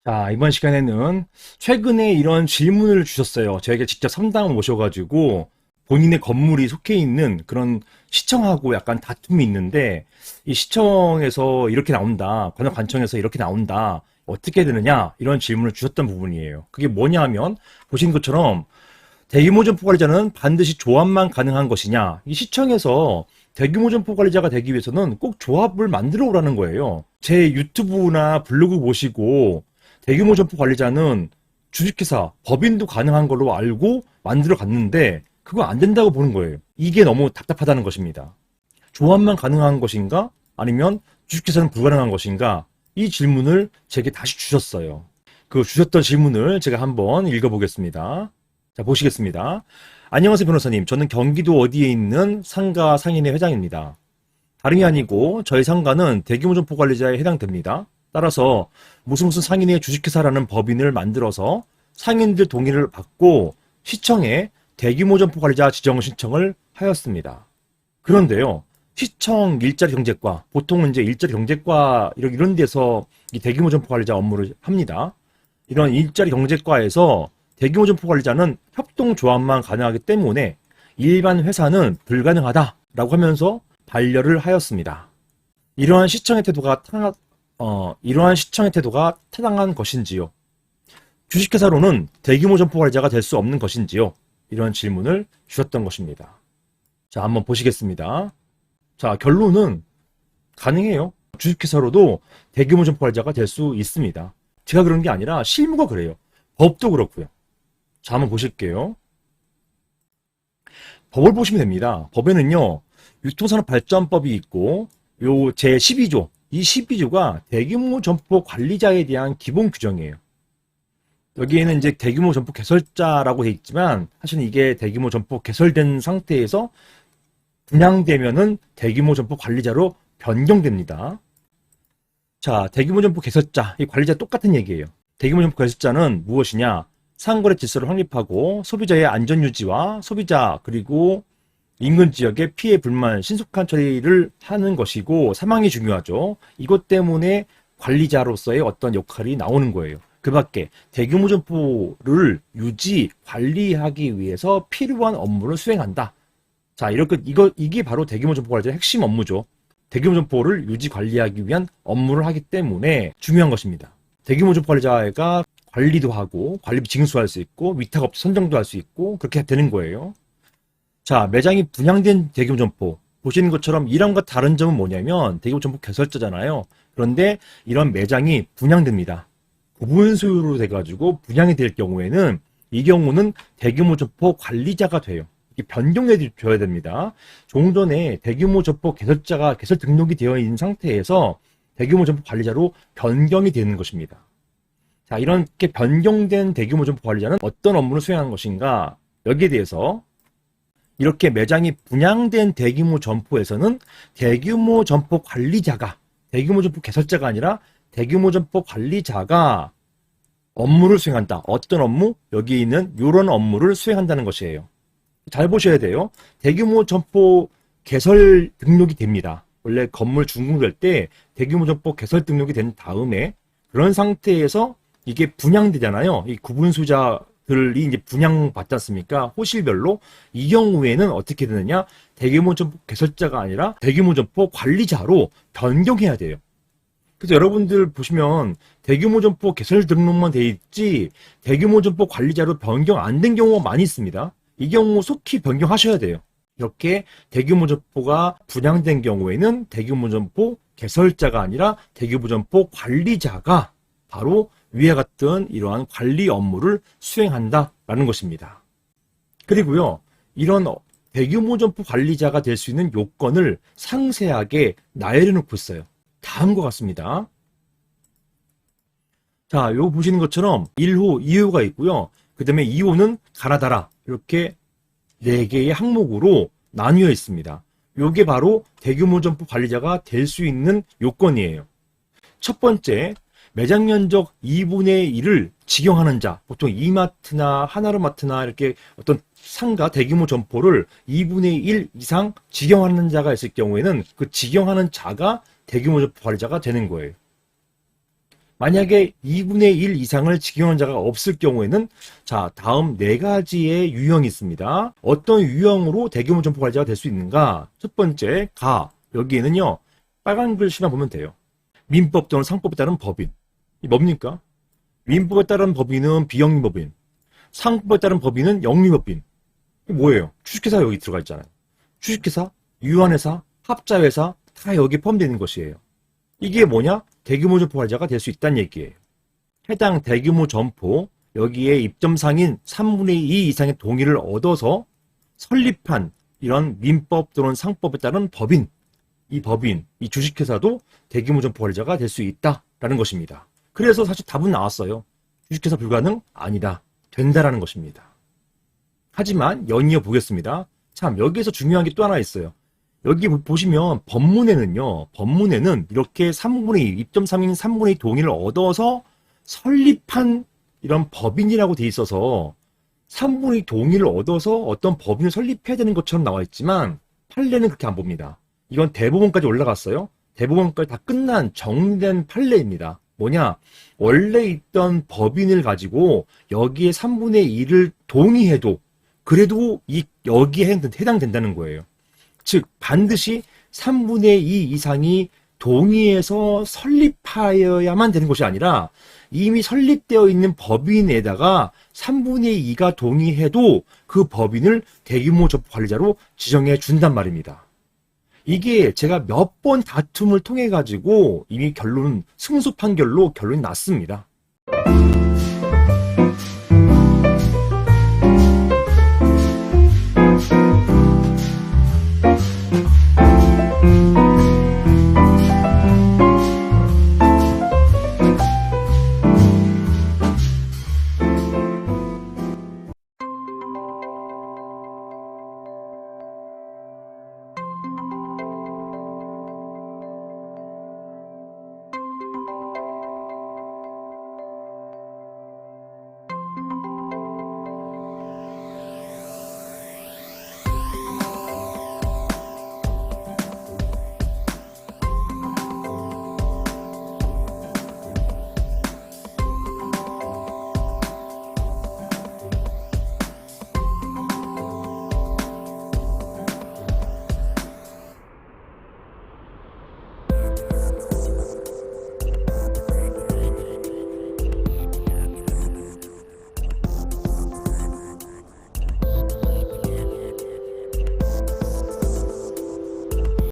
자, 이번 시간에는 최근에 이런 질문을 주셨어요. 저에게 직접 상담을 모셔가지고 본인의 건물이 속해 있는 그런 시청하고 약간 다툼이 있는데 이 시청에서 이렇게 나온다. 관청에서 이렇게 나온다. 어떻게 되느냐? 이런 질문을 주셨던 부분이에요. 그게 뭐냐 하면 보신 것처럼 대규모 점포 관리자는 반드시 조합만 가능한 것이냐? 이 시청에서 대규모 점포 관리자가 되기 위해서는 꼭 조합을 만들어 오라는 거예요. 제 유튜브나 블로그 보시고 대규모 점포 관리자는 주식회사, 법인도 가능한 걸로 알고 만들어 갔는데 그거 안 된다고 보는 거예요. 이게 너무 답답하다는 것입니다. 조합만 가능한 것인가? 아니면 주식회사는 불가능한 것인가? 이 질문을 제게 다시 주셨어요. 그 주셨던 질문을 제가 한번 읽어보겠습니다. 자, 보시겠습니다. 안녕하세요, 변호사님. 저는 경기도 어디에 있는 상가 상인회 회장입니다. 다름이 아니고 저희 상가는 대규모 점포 관리자에 해당됩니다. 따라서 무슨 상인의 주식회사라는 법인을 만들어서 상인들 동의를 받고 시청에 대규모 점포 관리자 지정 신청을 하였습니다. 그런데요, 시청 일자리 경제과, 보통은 이제 일자리 경제과 이런 데서 이 대규모 점포 관리자 업무를 합니다. 이런 일자리 경제과에서 대규모 점포 관리자는 협동조합만 가능하기 때문에 일반 회사는 불가능하다라고 하면서 반려를 하였습니다. 이러한 시청의 태도가 타당한 것인지요? 주식회사로는 대규모 점포 관리자가 될 수 없는 것인지요? 이런 질문을 주셨던 것입니다. 자, 한번 보시겠습니다. 자, 결론은 가능해요. 주식회사로도 대규모 점포 관리자가 될 수 있습니다. 제가 그런 게 아니라 실무가 그래요. 법도 그렇고요. 자, 한번 보실게요. 법을 보시면 됩니다. 법에는요, 유통산업발전법이 있고, 요 제12조, 이 12조가 대규모 점포 관리자에 대한 기본 규정이에요. 여기에는 이제 대규모 점포 개설자라고 돼 있지만, 사실은 이게 대규모 점포 개설된 상태에서 분양되면은 대규모 점포 관리자로 변경됩니다. 자, 대규모 점포 개설자, 이 관리자 똑같은 얘기예요. 대규모 점포 개설자는 무엇이냐? 상거래 질서를 확립하고 소비자의 안전 유지와 소비자 그리고 인근 지역의 피해 불만 신속한 처리를 하는 것이고 사망이 중요하죠. 이것 때문에 관리자로서의 어떤 역할이 나오는 거예요. 그 밖에 대규모 점포를 유지 관리하기 위해서 필요한 업무를 수행한다. 자, 이게 바로 대규모 점포 관리자의 핵심 업무죠. 대규모 점포를 유지 관리하기 위한 업무를 하기 때문에 중요한 것입니다. 대규모 점포 관리자가 관리도 하고 관리비 징수할 수 있고 위탁업체 선정도 할 수 있고 그렇게 되는 거예요. 자, 매장이 분양된 대규모 점포 보시는 것처럼 이랑과 다른 점은 뭐냐면 대규모 점포 개설자잖아요. 그런데 이런 매장이 분양됩니다. 구분 소유로 돼가지고 분양이 될 경우에는 이 경우는 대규모 점포 관리자가 돼요. 이게 변경해 줘야 됩니다. 조금 전에 대규모 점포 개설자가 개설 등록이 되어 있는 상태에서 대규모 점포 관리자로 변경이 되는 것입니다. 자, 이렇게 변경된 대규모 점포 관리자는 어떤 업무를 수행하는 것인가? 여기에 대해서 이렇게 매장이 분양된 대규모 점포에서는 대규모 점포 관리자가 대규모 점포 개설자가 아니라 대규모 점포 관리자가 업무를 수행한다. 어떤 업무? 여기 있는 이런 업무를 수행한다는 것이에요. 잘 보셔야 돼요. 대규모 점포 개설 등록이 됩니다. 원래 건물 준공될 때 대규모 점포 개설 등록이 된 다음에 그런 상태에서 이게 분양되잖아요. 이 구분수자들이 이제 분양받지 않습니까? 호실별로. 이 경우에는 어떻게 되느냐? 대규모 점포 개설자가 아니라 대규모 점포 관리자로 변경해야 돼요. 그래서 여러분들 보시면 대규모 점포 개설 등록만 돼 있지 대규모 점포 관리자로 변경 안 된 경우가 많이 있습니다. 이 경우 속히 변경하셔야 돼요. 이렇게 대규모 점포가 분양된 경우에는 대규모 점포 개설자가 아니라 대규모 점포 관리자가 바로 위와 같은 이러한 관리 업무를 수행한다라는 것입니다. 그리고요, 이런 대규모 점포 관리자가 될 수 있는 요건을 상세하게 나열해 놓고 있어요. 다음과 같습니다. 자, 요 보시는 것처럼 1호, 2호가 있고요. 그 다음에 2호는 가나다라. 이렇게 4개의 항목으로 나뉘어 있습니다. 요게 바로 대규모 점포 관리자가 될 수 있는 요건이에요. 첫 번째, 매장 면적 2분의 1을 직영하는 자, 보통 이마트나 하나로마트나 이렇게 어떤 상가 대규모 점포를 2분의 1 이상 직영하는 자가 있을 경우에는 그 직영하는 자가 대규모 점포 관리자가 되는 거예요. 만약에 2분의 1 이상을 직영한 자가 없을 경우에는 자, 다음 네 가지의 유형이 있습니다. 어떤 유형으로 대규모 점포 관리자가 될 수 있는가? 첫 번째, 여기에는요, 빨간 글씨만 보면 돼요. 민법 또는 상법에 따른 법인. 이 뭡니까? 민법에 따른 법인은 비영리법인, 상법에 따른 법인은 영리법인. 이게 뭐예요? 주식회사 여기 들어가 있잖아요. 주식회사, 유한회사, 합자회사 다 여기 포함되어 있는 것이에요. 이게 뭐냐? 대규모 점포 관리자가 될 수 있다는 얘기예요. 해당 대규모 점포, 여기에 입점상인 3분의 2 이상의 동의를 얻어서 설립한 이런 민법 또는 상법에 따른 법인, 이 주식회사도 대규모 점포 관리자가 될 수 있다라는 것입니다. 그래서 사실 답은 나왔어요. 주식회사 불가능? 아니다. 된다라는 것입니다. 하지만 연이어 보겠습니다. 참, 여기에서 중요한 게 또 하나 있어요. 여기 보시면 법문에는 이렇게 3분의 2, 입점 3인 3분의 2 동의를 얻어서 설립한 이런 법인이라고 돼 있어서 3분의 2 동의를 얻어서 어떤 법인을 설립해야 되는 것처럼 나와 있지만 판례는 그렇게 안 봅니다. 이건 대법원까지 올라갔어요. 대법원까지 다 끝난 정리된 판례입니다. 뭐냐? 원래 있던 법인을 가지고 여기에 3분의 2를 동의해도 그래도 여기에 해당된다는 거예요. 즉 반드시 3분의 2 이상이 동의해서 설립하여야만 되는 것이 아니라 이미 설립되어 있는 법인에다가 3분의 2가 동의해도 그 법인을 대규모 점포 관리자로 지정해 준단 말입니다. 이게 제가 몇 번 다툼을 통해 가지고 이미 승소 판결로 결론이 났습니다.